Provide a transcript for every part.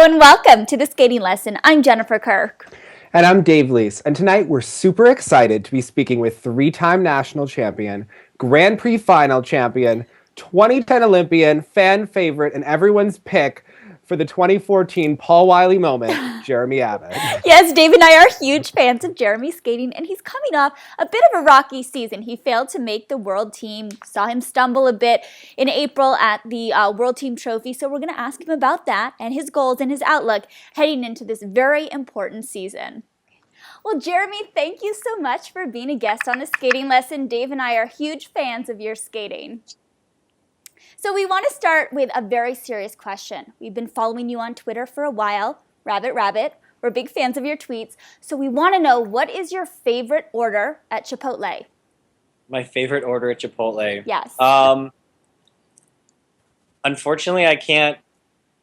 and welcome to the skating lesson. I'm Jennifer Kirk. And I'm Dave Leese. And tonight we're super excited to be speaking with three-time national champion, Grand Prix final champion, 2010 Olympian, fan favorite, and everyone's pick for the 2014 Paul Wiley moment, Jeremy Abbott. Yes, Dave and I are huge fans of Jeremy skating, and he's coming off a bit of a rocky season. He failed to make the world team, saw him stumble a bit in April at the World Team Trophy, so we're going to ask him about that and his goals and his outlook heading into this very important season. Well, Jeremy, thank you so much for being a guest on the skating lesson. Dave and I are huge fans of your skating. So we want to start with a very serious question. We've been following you on Twitter for a while, Rabbit. We're big fans of your tweets. So we want to know, what is your favorite order at Chipotle? My favorite order at Chipotle? Yes. Unfortunately, I can't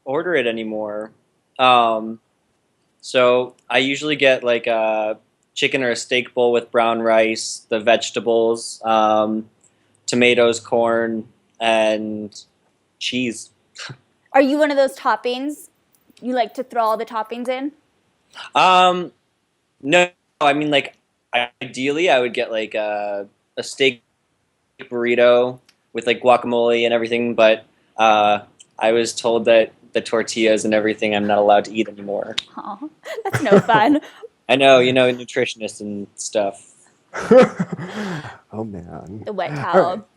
order it anymore. So I usually get like a chicken or a steak bowl with brown rice, the vegetables, tomatoes, corn, and cheese. Are you one of those toppings? You like to throw all the toppings in? No, I mean, like, ideally I would get like a steak burrito with like guacamole and everything, but I was told that the tortillas and everything I'm not allowed to eat anymore. Oh, that's no fun. I know, nutritionists and stuff. Oh, man. The wet towel.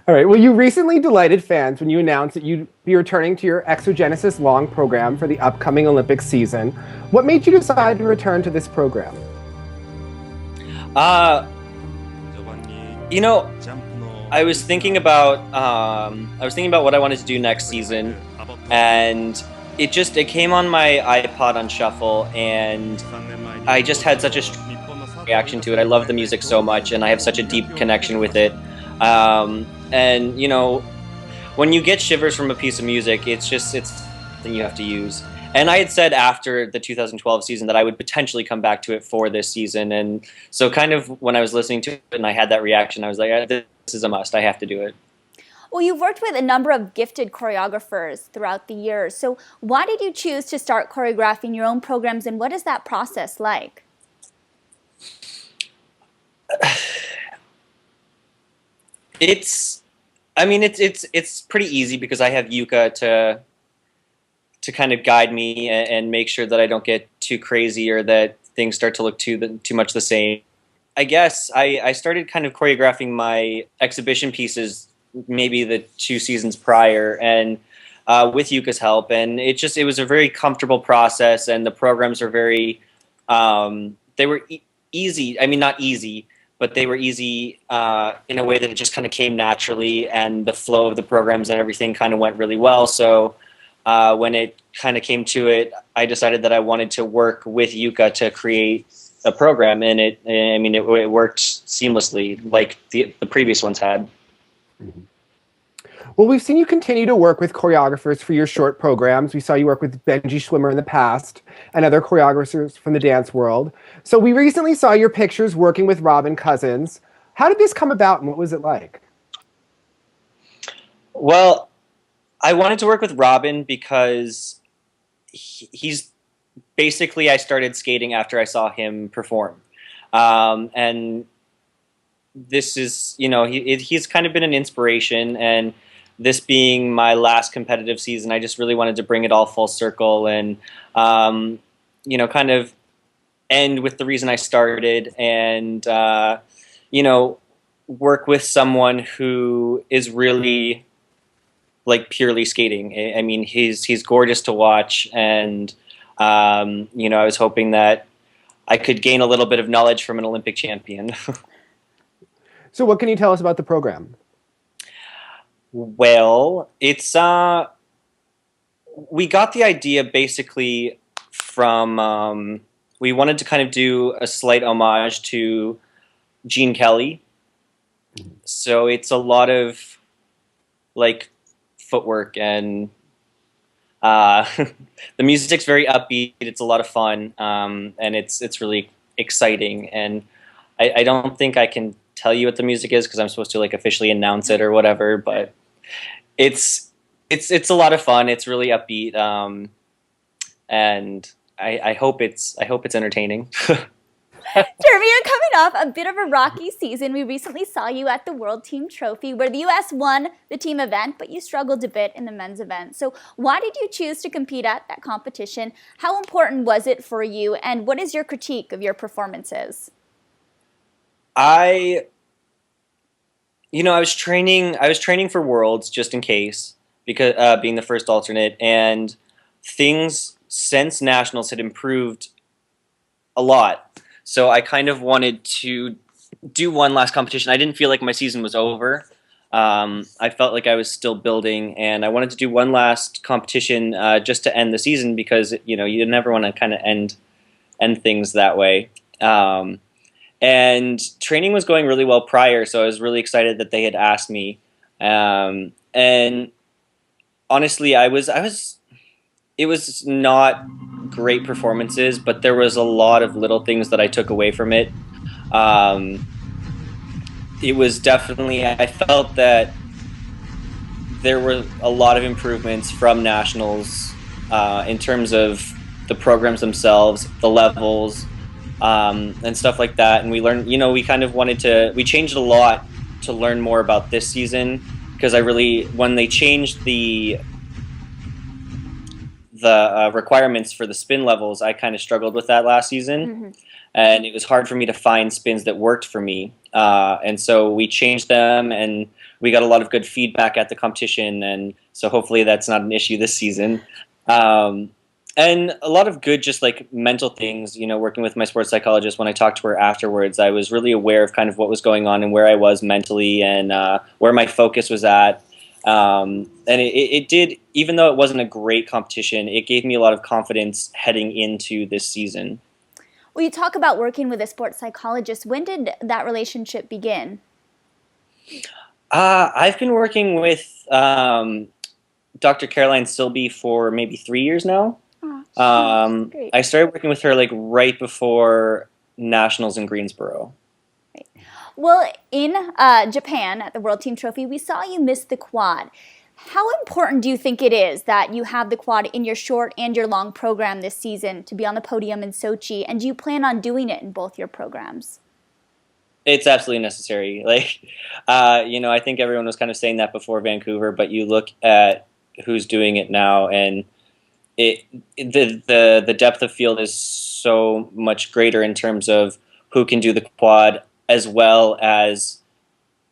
All right. Well, you recently delighted fans when you announced that you'd be returning to your Exogenesis Long program for the upcoming Olympic season. What made you decide to return to this program? I was thinking about what I wanted to do next season, and it came on my iPod on shuffle, and I just had such a strong reaction to it. I love the music so much, and I have such a deep connection with it. And when you get shivers from a piece of music, it's something you have to use. And I had said after the 2012 season that I would potentially come back to it for this season. And so kind of when I was listening to it and I had that reaction, I was like, this is a must. I have to do it. Well, you've worked with a number of gifted choreographers throughout the years. So why did you choose to start choreographing your own programs, and what is that process like? It's pretty easy because I have Yuka to kind of guide me and make sure that I don't get too crazy or that things start to look too much the same. I guess I started kind of choreographing my exhibition pieces maybe the 2 seasons prior, and with Yuka's help, and it was a very comfortable process, and the programs are very they were easy. I mean, not easy, but they were easy in a way that it just kind of came naturally, and the flow of the programs and everything kind of went really well. So when it kind of came to it, I decided that I wanted to work with Yuka to create a program, and it worked seamlessly like the previous ones had. Mm-hmm. Well, we've seen you continue to work with choreographers for your short programs. We saw you work with Benji Schwimmer in the past and other choreographers from the dance world. So we recently saw your pictures working with Robin Cousins. How did this come about, and what was it like? Well, I wanted to work with Robin because he's basically, I started skating after I saw him perform. And this is, he's kind of been an inspiration, and this being my last competitive season, I just really wanted to bring it all full circle and, kind of end with the reason I started and, work with someone who is really like purely skating. I mean, he's gorgeous to watch, and, I was hoping that I could gain a little bit of knowledge from an Olympic champion. So what can you tell us about the program? Well, it's we got the idea basically from we wanted to kind of do a slight homage to Gene Kelly. So it's a lot of like footwork, and the music's very upbeat. It's a lot of fun, and it's really exciting. And I don't think I can tell you what the music is because I'm supposed to like officially announce it or whatever, but it's it's a lot of fun. It's really upbeat, and I hope it's entertaining. Jeremy, you're coming off a bit of a rocky season. We recently saw you at the World Team Trophy where the U.S. won the team event, but you struggled a bit in the men's event. So why did you choose to compete at that competition? How important was it for you? And what is your critique of your performances? I I was training for Worlds just in case, because being the first alternate, and things since Nationals had improved a lot. So I kind of wanted to do one last competition. I didn't feel like my season was over. I felt like I was still building, and I wanted to do one last competition just to end the season, because you never want to kind of end things that way. And training was going really well prior, so I was really excited that they had asked me. And honestly, it was not great performances, but there was a lot of little things that I took away from it. It was definitely, I felt that there were a lot of improvements from Nationals in terms of the programs themselves, the levels, and stuff like that. And we learned, we kind of we changed a lot to learn more about this season, because when they changed the requirements for the spin levels, I kind of struggled with that last season. Mm-hmm. And it was hard for me to find spins that worked for me. And so we changed them, and we got a lot of good feedback at the competition, and so hopefully that's not an issue this season. And a lot of good just like mental things, working with my sports psychologist. When I talked to her afterwards, I was really aware of kind of what was going on and where I was mentally, and where my focus was at. And it did, even though it wasn't a great competition, it gave me a lot of confidence heading into this season. Well, you talk about working with a sports psychologist. When did that relationship begin? I've been working with Dr. Caroline Silby for maybe 3 years now. Oh, great. I started working with her like right before Nationals in Greensboro. Right. Well, in Japan at the World Team Trophy, we saw you miss the quad. How important do you think it is that you have the quad in your short and your long program this season to be on the podium in Sochi? And do you plan on doing it in both your programs? It's absolutely necessary. Like, I think everyone was kind of saying that before Vancouver, but you look at who's doing it now, and the depth of field is so much greater in terms of who can do the quad as well as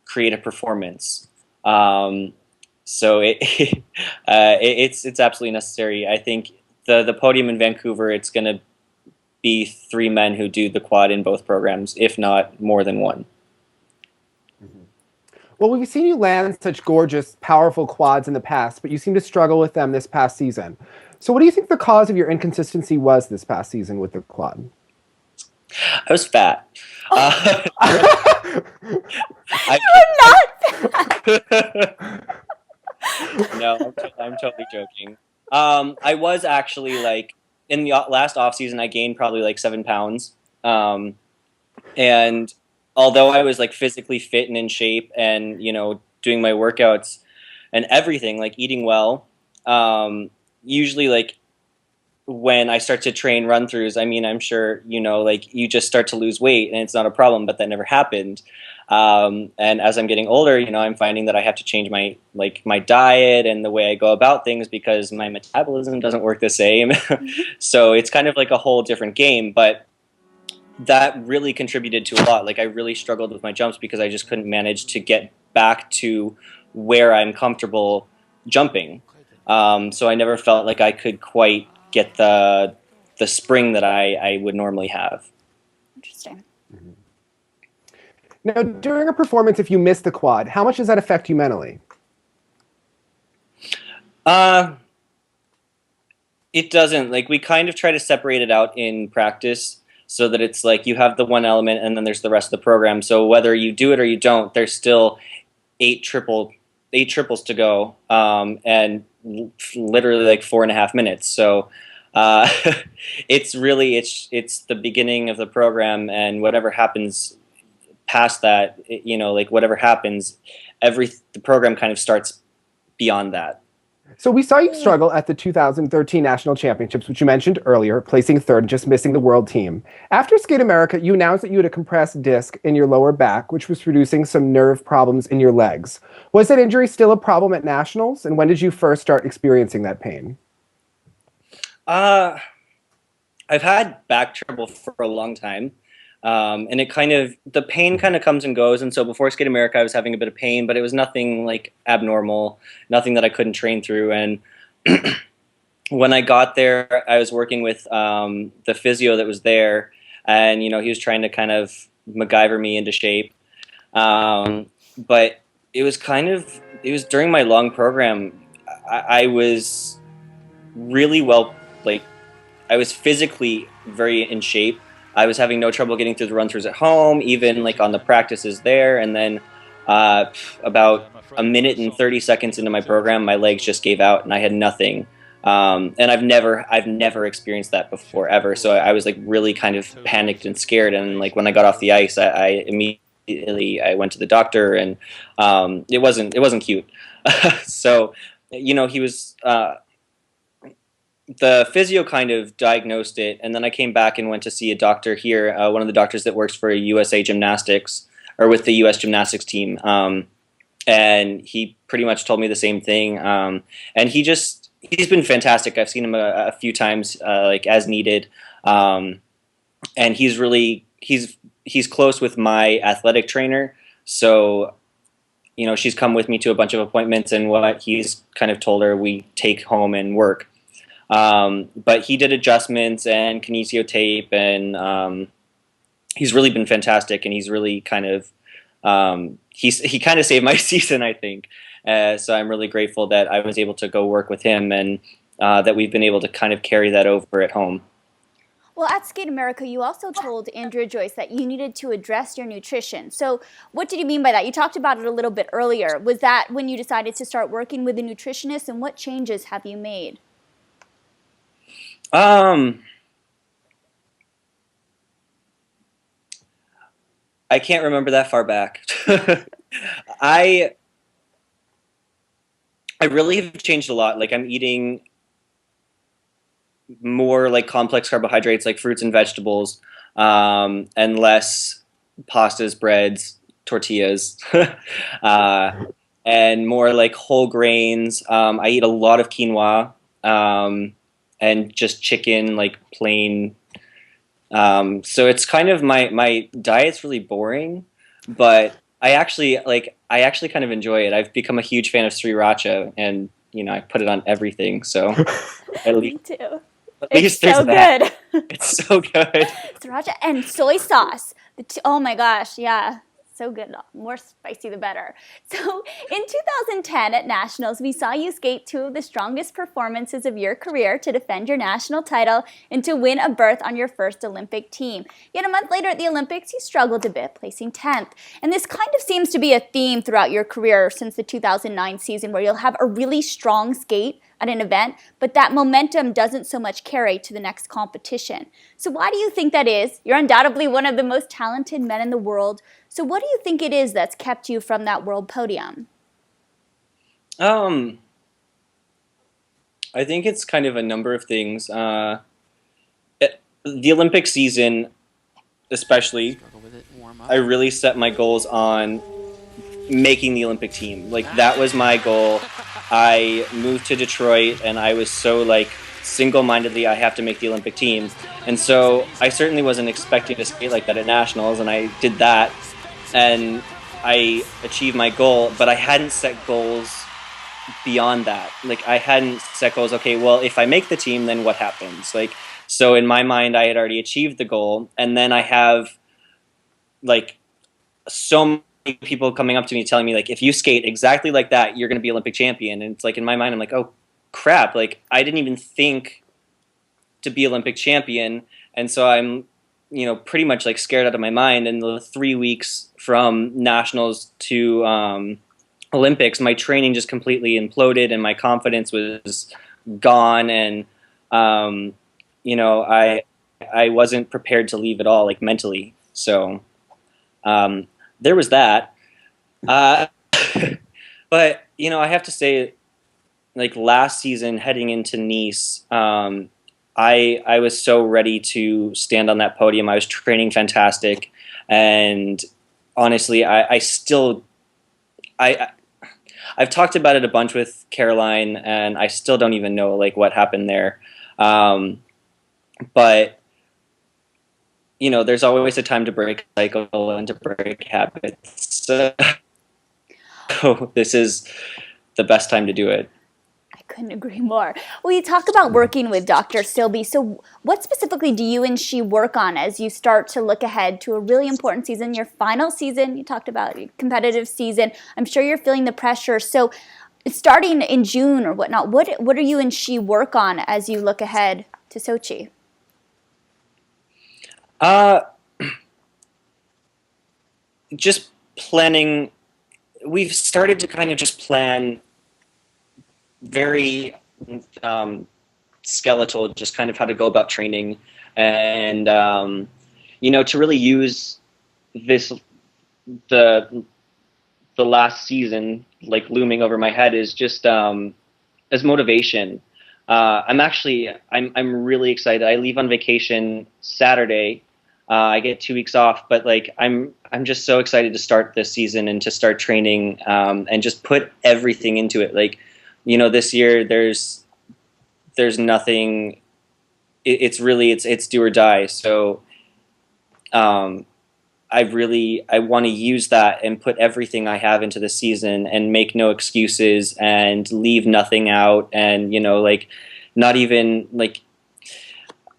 create a performance. So it's absolutely necessary. I think the podium in Vancouver, it's going to be 3 men who do the quad in both programs, if not more than one. Mm-hmm. Well, we've seen you land such gorgeous, powerful quads in the past, but you seem to struggle with them this past season. So what do you think the cause of your inconsistency was this past season with the quad? I was fat. You're not fat. No, I'm totally joking. I was actually like in the last off season, I gained probably like 7 pounds. And although I was like physically fit and in shape, and doing my workouts and everything, like eating well, usually like when I start to train run throughs, I mean, I'm sure like you just start to lose weight and it's not a problem, but that never happened. And as I'm getting older, I'm finding that I have to change my diet and the way I go about things, because my metabolism doesn't work the same. So it's kind of like a whole different game, but that really contributed to a lot. Like I really struggled with my jumps because I just couldn't manage to get back to where I'm comfortable jumping. So I never felt like I could quite get the spring that I would normally have. Interesting. Mm-hmm. Now, during a performance, if you miss the quad, how much does that affect you mentally? It doesn't. Like we kind of try to separate it out in practice, so that it's like you have the one element and then there's the rest of the program. So whether you do it or you don't, there's still 8 triples to go, and literally like 4.5 minutes. So it's really it's the beginning of the program, and whatever happens past that, like whatever happens, the program kind of starts beyond that. So we saw you struggle at the 2013 National Championships, which you mentioned earlier, placing third and just missing the world team. After Skate America, you announced that you had a compressed disc in your lower back, which was producing some nerve problems in your legs. Was that injury still a problem at Nationals? And when did you first start experiencing that pain? Uh, I've had back trouble for a long time. And the pain kind of comes and goes. And so before Skate America, I was having a bit of pain, but it was nothing like abnormal, nothing that I couldn't train through. And when I got there, I was working with the physio that was there, and he was trying to kind of MacGyver me into shape. But it was during my long program. I was really well, like I was physically very in shape. I was having no trouble getting through the run-throughs at home, even like on the practices there. And then about a minute and 30 seconds into my program, my legs just gave out and I had nothing. And I've never experienced that before ever. So I was like really kind of panicked and scared. And like when I got off the ice, I immediately I went to the doctor, and it wasn't cute. So he was. The physio kind of diagnosed it, and then I came back and went to see a doctor here, one of the doctors that works for USA Gymnastics, or with the US Gymnastics team, and he pretty much told me the same thing. And he's been fantastic. I've seen him a few times, like as needed, and he's close with my athletic trainer, so. She's come with me to a bunch of appointments, and what he's kind of told her we take home and work. But he did adjustments and kinesio tape, and he's really been fantastic. And he's really kind of he kind of saved my season, I think. So I'm really grateful that I was able to go work with him, and that we've been able to kind of carry that over at home. Well, at Skate America, you also told Andrea Joyce that you needed to address your nutrition. So what did you mean by that? You talked about it a little bit earlier. Was that when you decided to start working with a nutritionist, and what changes have you made? I can't remember that far back. I really have changed a lot. Like I'm eating more like complex carbohydrates, like fruits and vegetables, and less pastas, breads, tortillas, and more like whole grains. I eat a lot of quinoa, and just chicken, like plain. So it's kind of my diet's really boring, but I actually kind of enjoy it. I've become a huge fan of sriracha, and I put it on everything. So Me too. at least It's so that. good. It's so good. Sriracha and soy sauce. Oh my gosh, yeah. So good. More spicy, the better. So in 2010 at Nationals, we saw you skate two of the strongest performances of your career to defend your national title and to win a berth on your first Olympic team. Yet a month later at the Olympics, you struggled a bit, placing 10th. And this kind of seems to be a theme throughout your career since the 2009 season, where you'll have a really strong skate at an event, but that momentum doesn't so much carry to the next competition. So why do you think that is? You're undoubtedly one of the most talented men in the world. So what do you think it is that's kept you from that world podium? I think it's kind of a number of things. The Olympic season, especially, I really set my goals on making the Olympic team. Like that was my goal. I moved to Detroit, and I was so like single-mindedly, I have to make the Olympic team. And so I certainly wasn't expecting to skate like that at Nationals, and I did that, and I achieved my goal, but I hadn't set goals beyond that. Like I hadn't set goals, okay, well, if I make the team, then what happens? Like, so in my mind, I had already achieved the goal, and then I have like so many people coming up to me telling me like, if you skate exactly like that, you're going to be Olympic champion. And it's like in my mind, I'm like, oh crap, like I didn't even think to be Olympic champion. And so I'm pretty much like scared out of my mind. And the 3 weeks from Nationals to Olympics, my training just completely imploded, and my confidence was gone. And I wasn't prepared to leave at all, like mentally. So there was that. But I have to say, like last season heading into Nice, I was so ready to stand on that podium. I was training fantastic, and honestly, I still I I've talked about it a bunch with Caroline, and I still don't even know like what happened there. But you know, there's always a time to break a cycle and to break habits. So this is the best time to do it. I couldn't agree more. Well, you talk about working with Dr. Silby. So what specifically do you and she work on as you start to look ahead to a really important season, your final season? You talked about your competitive season. I'm sure you're feeling the pressure. So starting in June or whatnot, what are you and she work on as you look ahead to Sochi? Just planning. We've started to kind of just plan very skeletal, just kind of how to go about training, and you know, to really use this the last season like looming over my head is just as motivation. I'm really excited. I leave on vacation Saturday. I get 2 weeks off, but like I'm just so excited to start this season and to start training and just put everything into it. Like, you know, this year there's nothing. It's really it's do or die. So I want to use that and put everything I have into the season and make no excuses and leave nothing out, and you know, like not even like,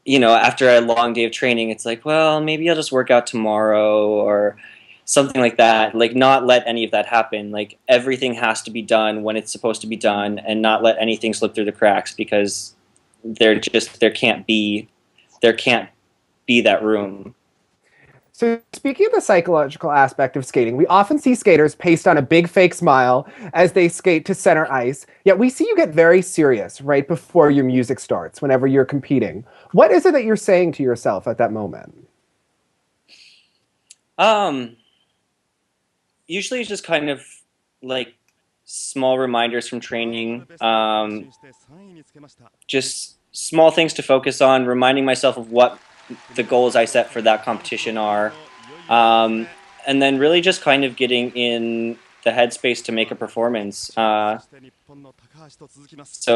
you know, after a long day of training, it's like, well, maybe I'll just work out tomorrow or something like that. Like, not let any of that happen. Like, everything has to be done when it's supposed to be done, and not let anything slip through the cracks, because there can't be that room. So speaking of the psychological aspect of skating, we often see skaters paste on a big fake smile as they skate to center ice, yet we see you get very serious right before your music starts, whenever you're competing. What is it that you're saying to yourself at that moment? Usually it's just kind of like small reminders from training, just small things to focus on, reminding myself of what the goals I set for that competition are, and then really just kind of getting in the headspace to make a performance. So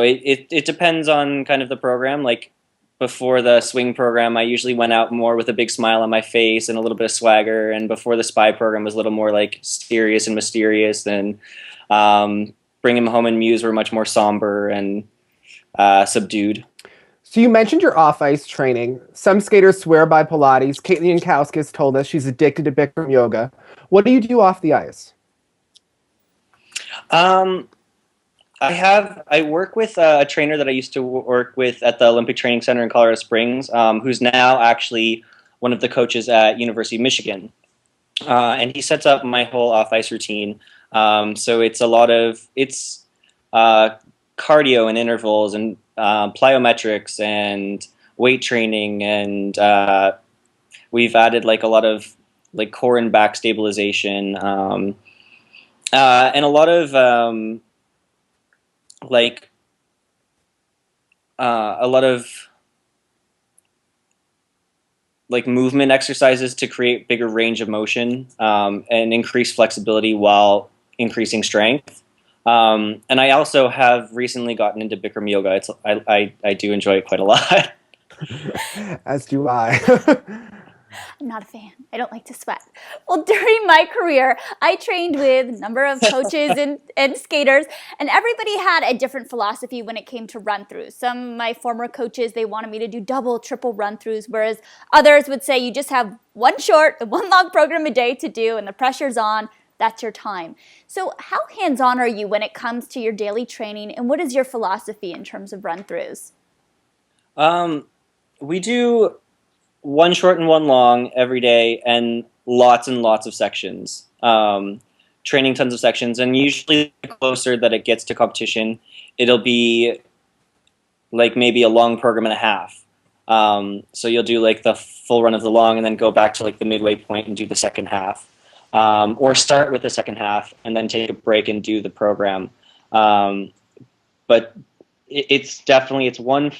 it depends on kind of the program. Like, before the swing program, I usually went out more with a big smile on my face and a little bit of swagger, and before the spy program was a little more like serious and mysterious, and Bring 'Em Home and Muse were much more somber and subdued. So you mentioned your off-ice training. Some skaters swear by Pilates. Caitlin Yankowskis told us she's addicted to Bikram yoga. What do you do off the ice? I work with a trainer that I used to work with at the Olympic Training Center in Colorado Springs, who's now actually one of the coaches at University of Michigan, and he sets up my whole off-ice routine. So it's a lot of cardio and intervals and plyometrics and weight training, and we've added like a lot of like core and back stabilization, and a lot of a lot of like movement exercises to create bigger range of motion, and increase flexibility while increasing strength. And I also have recently gotten into Bikram yoga. I do enjoy it quite a lot. As do I. I'm not a fan. I don't like to sweat. Well, during my career, I trained with a number of coaches and skaters, and everybody had a different philosophy when it came to run-throughs. Some of my former coaches, they wanted me to do double, triple run-throughs, whereas others would say you just have one short and one long program a day to do, and the pressure's on. That's your time. So how hands-on are you when it comes to your daily training, and what is your philosophy in terms of run-throughs? We do one short and one long every day, and lots of sections. Training tons of sections, and usually the closer that it gets to competition, it'll be like maybe a long program and a half. So you'll do like the full run of the long and then go back to like the midway point and do the second half. Or start with the second half and then take a break and do the program. But but it's one,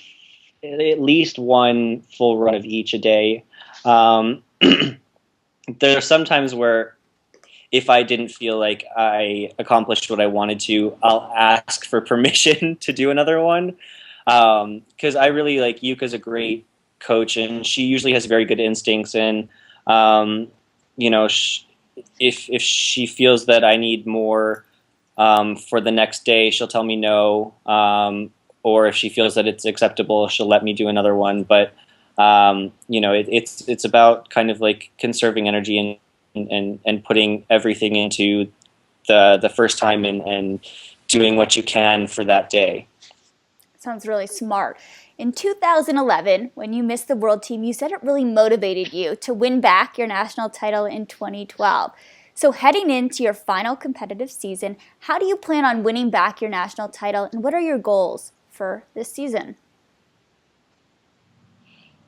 at least one full run of each a day. There are some times where if I didn't feel like I accomplished what I wanted to, I'll ask for permission to do another one. Because I really like Yuka's a great coach, and she usually has very good instincts. And you know, if she feels that I need more for the next day, she'll tell me no. Or if she feels that it's acceptable, she'll let me do another one. But you know, it's about kind of like conserving energy and putting everything into the first time and doing what you can for that day. Sounds really smart. In 2011, when you missed the world team, you said it really motivated you to win back your national title in 2012. So heading into your final competitive season, how do you plan on winning back your national title, and what are your goals for this season?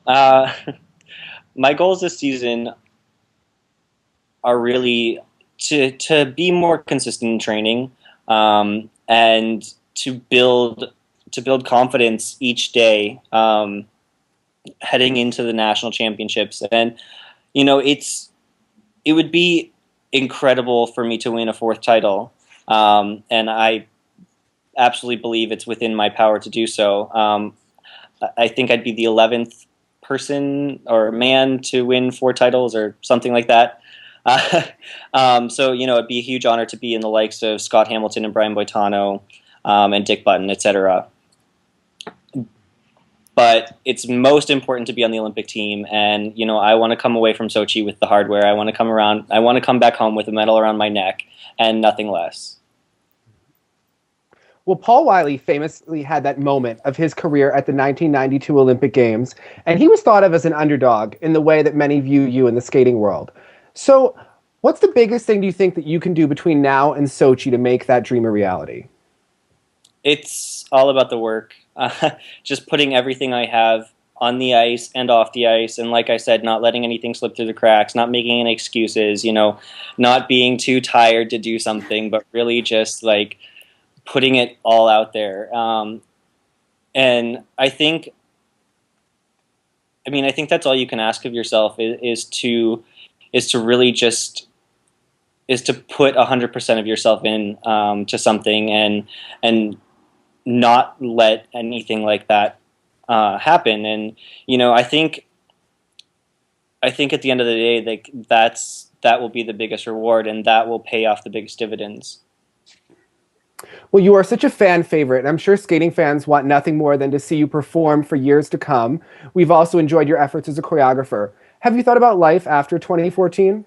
My goals this season are really to be more consistent in training, and to build confidence each day, heading into the national championships. And you know, it would be incredible for me to win a fourth title, and I absolutely believe it's within my power to do so. I think I'd be the 11th person or man to win 4 titles or something like that. So you know, it'd be a huge honor to be in the likes of Scott Hamilton and Brian Boitano, and Dick Button, etc. But it's most important to be on the Olympic team, and you know, I want to come away from Sochi with the hardware. I want to come back home with a medal around my neck and nothing less. Well, Paul Wiley famously had that moment of his career at the 1992 Olympic Games, and he was thought of as an underdog in the way that many view you in the skating world. So what's the biggest thing do you think that you can do between now and Sochi to make that dream a reality? It's all about the work. Just putting everything I have on the ice and off the ice, and like I said, not letting anything slip through the cracks, not making any excuses, you know, not being too tired to do something, but really just like putting it all out there. And I think that's all you can ask of yourself is to really just is to put 100% of yourself in to something, and not let anything like that happen. And you know, I think at the end of the day, that will be the biggest reward, and that will pay off the biggest dividends. Well, you are such a fan favorite, and I'm sure skating fans want nothing more than to see you perform for years to come. We've also enjoyed your efforts as a choreographer. Have you thought about life after 2014?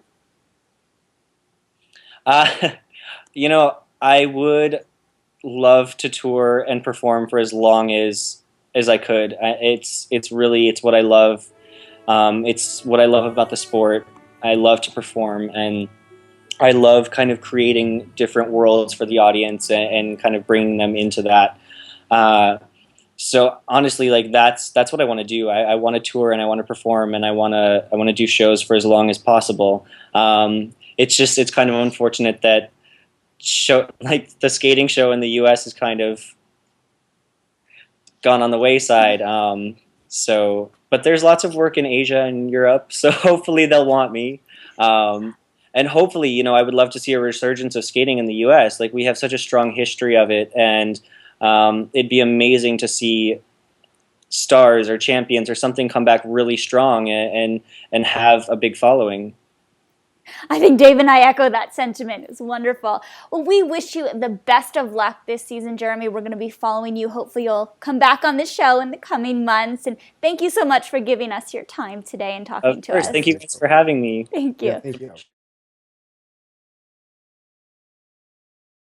You know, I would love to tour and perform for as long as I could. It's what I love. It's what I love about the sport. I love to perform, and I love kind of creating different worlds for the audience and kind of bringing them into that. So honestly, like that's what I want to do. I want to tour and I want to perform and I want to do shows for as long as possible. It's kind of unfortunate that the skating show in the U.S. has kind of gone on the wayside. But there's lots of work in Asia and Europe, so hopefully they'll want me. And hopefully, you know, I would love to see a resurgence of skating in the U.S. Like, we have such a strong history of it, and it'd be amazing to see stars or champions or something come back really strong and have a big following. I think Dave and I echo that sentiment. It's wonderful. Well, we wish you the best of luck this season, Jeremy. We're going to be following you. Hopefully you'll come back on the show in the coming months. And thank you so much for giving us your time today and talking to us. Thank you guys for having me. Thank you. Yeah, thank you.